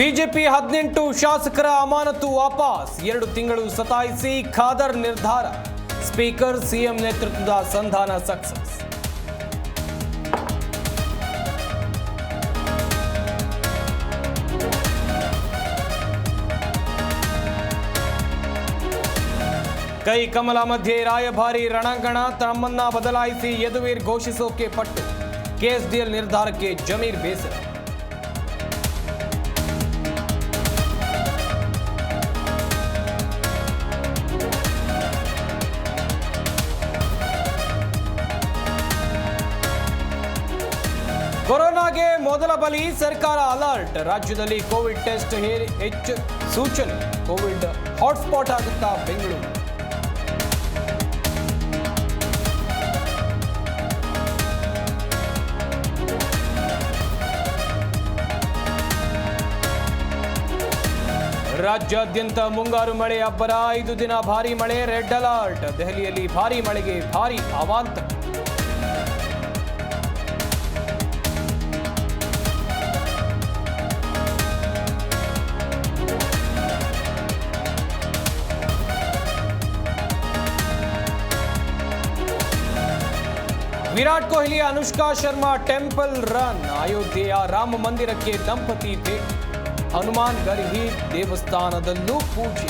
BJP 18 ಶಾಸಕರ ಅಮಾನತು ವಾಪಸ್ 2 ತಿಂಗಳು ಸತಾಯಿಸಿ ಖಾದರ್ ನಿರ್ಧಾರ ಸ್ಪೀಕರ್ ಸಿಎಂ ನೇತೃತ್ವದ ಸಂಧಾನ ಸಕ್ಸಸ್ ಕೈ ಕಮಲ ಮಧ್ಯೆ ರಾಯಭಾರಿ ರಣಾಂಗಣ ತಮ್ಮನ್ನ ಬದಲಾಯಿಸಿ ಯದುವೀರ್ ಘೋಷಿಸೋಕೆ ಪಟ್ಟು ಕೆಎಸ್ಡಿಎಲ್ ನಿರ್ಧಾರಕ್ಕೆ ಜಮೀರ್ ಬೇಸರ ಕೊರೋನಾಗೆ ಮೊದಲ ಬಲಿ ಸರ್ಕಾರ ಅಲರ್ಟ್ ರಾಜ್ಯದಲ್ಲಿ ಕೋವಿಡ್ ಟೆಸ್ಟ್ ಹೆಚ್ಚು ಸೂಚನೆ ಕೋವಿಡ್ ಹಾಟ್ಸ್ಪಾಟ್ ಆಗುತ್ತಾ ಬೆಂಗಳೂರು ರಾಜ್ಯಾದ್ಯಂತ ಮುಂಗಾರು ಮಳೆ ಅಬ್ಬರ 5 ದಿನ ಭಾರೀ ಮಳೆ ರೆಡ್ ಅಲರ್ಟ್ ದೆಹಲಿಯಲ್ಲಿ ಭಾರೀ ಮಳೆಗೆ ಭಾರೀ ಅವಾಂತರ ವಿರಾಟ್ ಕೊಹ್ಲಿ ಅನುಷ್ಕಾ ಶರ್ಮಾ ಟೆಂಪಲ್ ರನ್ ಅಯೋಧ್ಯೆಯ ರಾಮ ಮಂದಿರಕ್ಕೆ ದಂಪತಿ ಭೇಟಿ ಹನುಮಾನ್ ಗರ್ಹಿ ದೇವಸ್ಥಾನದಲ್ಲೂ ಪೂಜೆ